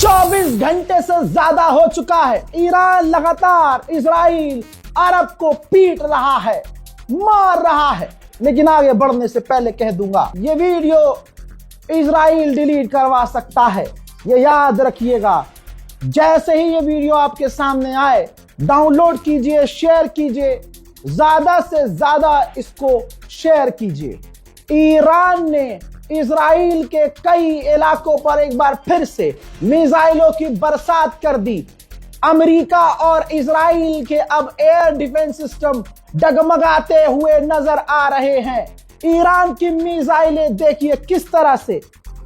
24 घंटे से ज्यादा हो चुका है, ईरान लगातार इजराइल अरब को पीट रहा है, मार रहा है। लेकिन आगे बढ़ने से पहले कह दूंगा, ये वीडियो इजराइल डिलीट करवा सकता है, ये याद रखिएगा। जैसे ही ये वीडियो आपके सामने आए, डाउनलोड कीजिए, शेयर कीजिए, ज्यादा से ज्यादा इसको शेयर कीजिए। ईरान ने इजराइल के कई इलाकों पर एक बार फिर से मिसाइलों की बरसात कर दी। अमेरिका और इजराइल के अब एयर डिफेंस सिस्टम डगमगाते हुए नजर आ रहे हैं। ईरान की मिसाइलें देखिए किस तरह से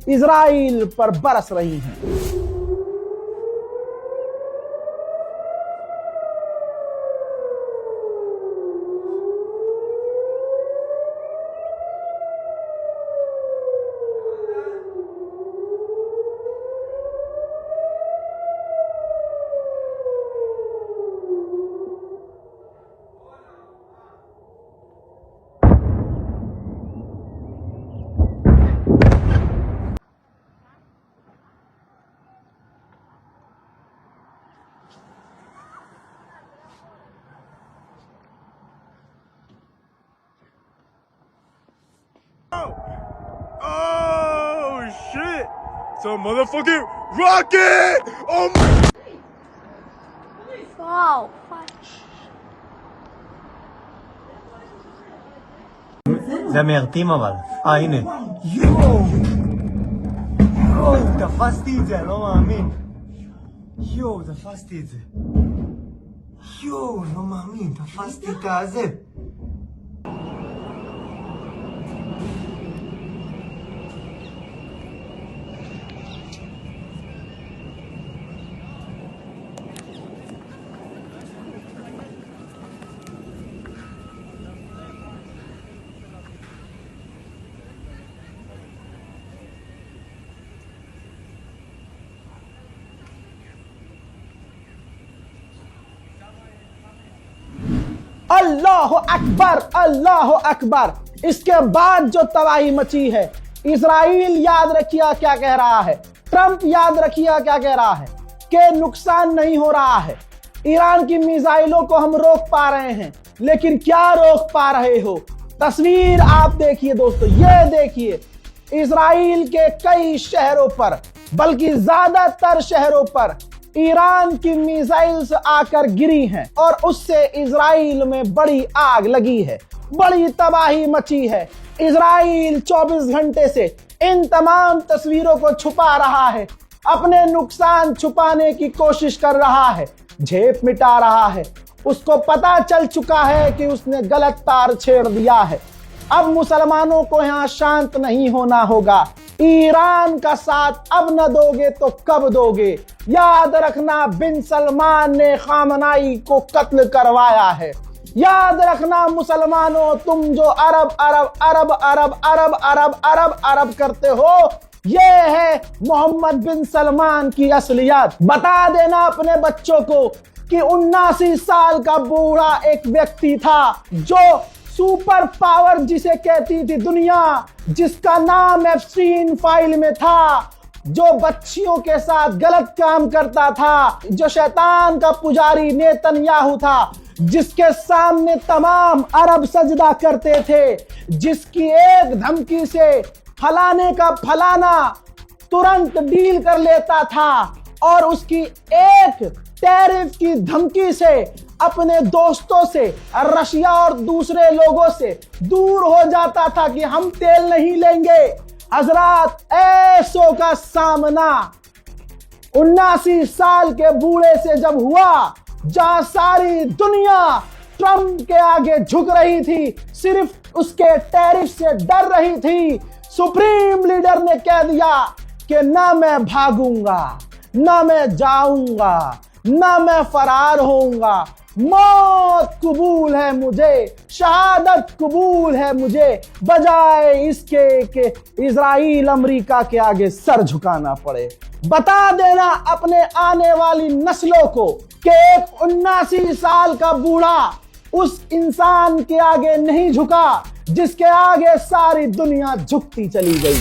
इजराइल पर बरस रही हैं। Oh shit! It's a motherfucking rocket! Oh my! Wow! זה מיירטים אבל. הנה. יואו! תפסתי את זה, אני לא מאמין. יואו, תפסתי את זה. יואו, לא מאמין, תפסתי את הזה. अल्लाह अकबर, अल्लाह अकबर। इसके बाद जो तबाही मची है, इजराइल याद रखिए क्या कह रहा है, ट्रंप याद रखिए क्या कह रहा है कि नुकसान नहीं हो रहा है। ईरान की मिसाइलों को हम रोक पा रहे हैं, लेकिन क्या रोक पा रहे हो? तस्वीर आप देखिए दोस्तों, ये देखिए इजराइल के कई शहरों पर, बल्कि ज्यादातर शहरों पर ईरान की मिसाइल्स आकर गिरी हैं और उससे इजराइल में बड़ी आग लगी है, बड़ी तबाही मची है। इजराइल 24 घंटे से इन तमाम तस्वीरों को छुपा रहा है, अपने नुकसान छुपाने की कोशिश कर रहा है, झेप मिटा रहा है। उसको पता चल चुका है कि उसने गलत तार छेड़ दिया है। अब मुसलमानों को यहाँ शांत नहीं होना होगा। ईरान का साथ अब न दोगे तो कब दोगे? याद रखना, बिन सलमान ने खामनाई को कत्ल करवाया है। याद रखना मुसलमानों, तुम जो अरब अरब अरब अरब अरब अरब अरब अरब करते हो, ये है मोहम्मद बिन सलमान की असलियत। बता देना अपने बच्चों को कि 79 साल का बूढ़ा एक व्यक्ति था जो सुपर पावर जिसे कहती थी दुनिया, जिसका नाम एप्स्टीन फाइल में था, जो बच्चियों के साथ गलत काम करता था, जो शैतान का पुजारी नेतन्याहू था, जिसके सामने तमाम अरब सजदा करते थे, जिसकी एक धमकी से फलाने का फलाना तुरंत डील कर लेता था और उसकी एक टैरिफ की धमकी से अपने दोस्तों से, रशिया और दूसरे लोगों से दूर हो जाता था कि हम तेल नहीं लेंगे। हजरात, ऐसों का सामना 79 साल के बूढ़े से जब हुआ, जहां सारी दुनिया ट्रंप के आगे झुक रही थी, सिर्फ उसके टैरिफ से डर रही थी, सुप्रीम लीडर ने कह दिया कि ना मैं भागूंगा, ना मैं जाऊंगा, ना मैं फरार होऊंगा, मौत कबूल है मुझे, शहादत कबूल है मुझे, बजाय इसके कि इजराइल अमेरिका के आगे सर झुकाना पड़े। बता देना अपने आने वाली नस्लों को कि एक 79 साल का बूढ़ा उस इंसान के आगे नहीं झुका जिसके आगे सारी दुनिया झुकती चली गई।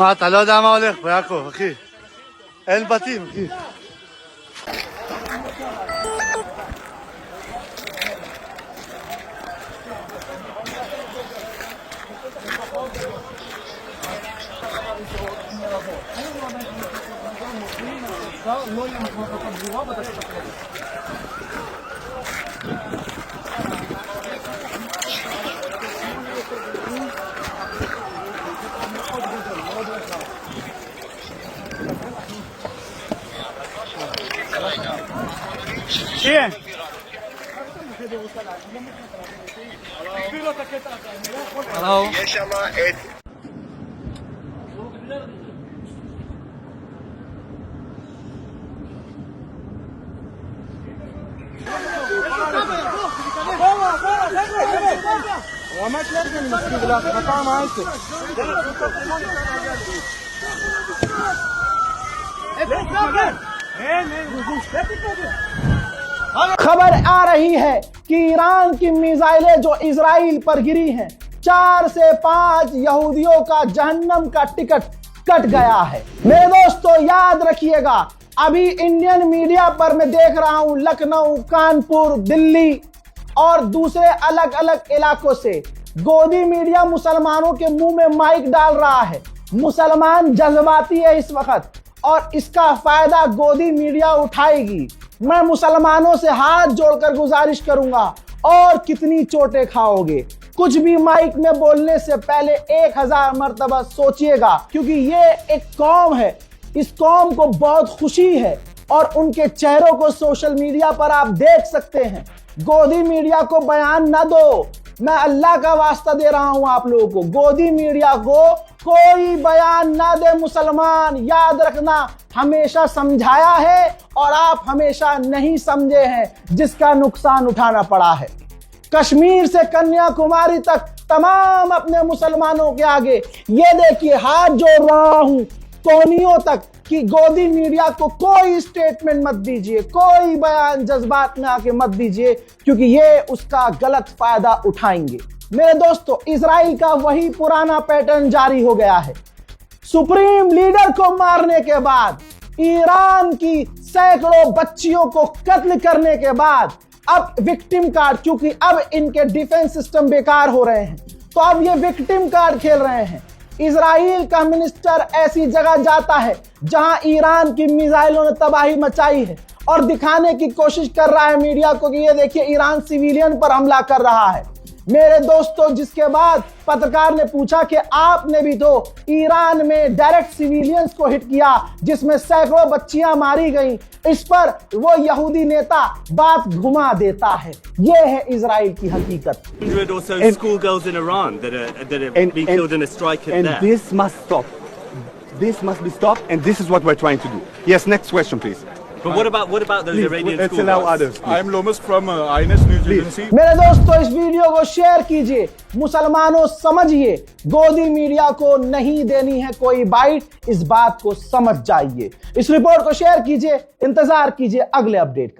מה, אתה לא יודע מה הולך פה, יעקב, אחי. אין בתים, אחי. खबर आ रही है कि ईरान की मिसाइलें जो इजराइल पर गिरी हैं 4 से 5 यहूदियों का जहन्नम का टिकट कट गया है। मेरे दोस्तों याद रखिएगा, अभी इंडियन मीडिया पर मैं देख रहा हूं लखनऊ, कानपुर, दिल्ली और दूसरे अलग अलग इलाकों से गोदी मीडिया मुसलमानों के मुंह में माइक डाल रहा है। मुसलमान जज्बाती है इस वक्त और इसका फायदा गोदी मीडिया उठाएगी। मैं मुसलमानों से हाथ जोड़कर गुजारिश करूंगा, और कितनी चोटें खाओगे। कुछ भी माइक में बोलने से पहले 1000 मर्तबा सोचिएगा, क्योंकि ये एक कौम है, इस कौम को बहुत खुशी है और उनके चेहरों को सोशल मीडिया पर आप देख सकते हैं। गोदी मीडिया को बयान न दो, मैं अल्लाह का वास्ता दे रहा हूं आप लोगों को, गोदी मीडिया को कोई बयान ना दे। मुसलमान याद रखना, हमेशा समझाया है और आप हमेशा नहीं समझे हैं, जिसका नुकसान उठाना पड़ा है। कश्मीर से कन्याकुमारी तक तमाम अपने मुसलमानों के आगे ये देखिए हाथ जोड़ रहा हूं कोनियों तक कि गोदी मीडिया को कोई स्टेटमेंट मत दीजिए, कोई बयान जज्बात में आके मत दीजिए, क्योंकि ये उसका गलत फायदा उठाएंगे। मेरे दोस्तों, इजराइल का वही पुराना पैटर्न जारी हो गया है। सुप्रीम लीडर को मारने के बाद, ईरान की सैकड़ों बच्चियों को कत्ल करने के बाद अब विक्टिम कार्ड, क्योंकि अब इनके डिफेंस सिस्टम बेकार हो रहे हैं, तो अब ये विक्टिम कार्ड खेल रहे हैं। इजराइल का मिनिस्टर ऐसी जगह जाता है जहां ईरान की मिसाइलों ने तबाही मचाई है और दिखाने की कोशिश कर रहा है मीडिया को कि ये देखिए ईरान सिविलियन पर हमला कर रहा है। मेरे दोस्तों, जिसके बाद पत्रकार ने पूछा कि आपने भी तो ईरान में डायरेक्ट सिविलियंस को हिट किया जिसमें सैकड़ों बच्चियां मारी गईं, इस पर वो यहूदी नेता बात घुमा देता है। ये है इजराइल की हकीकत। 100 or so schoolgirls in Iran that have been killed in a strike at there. And this must stop. This must be stopped, and this is what we're trying to do. Yes, next question, please. But what about those Iranian Let's allow schoolgirls? others. I'm Lomas from INS News Agency. मेरे दोस्तों, इस video को share कीजिए। मुसलमानों समझिए, गोदी media को नहीं देनी है कोई बाइट, इस बात को समझ जाइए। इस रिपोर्ट को शेयर कीजिए, इंतजार कीजिए अगले अपडेट का।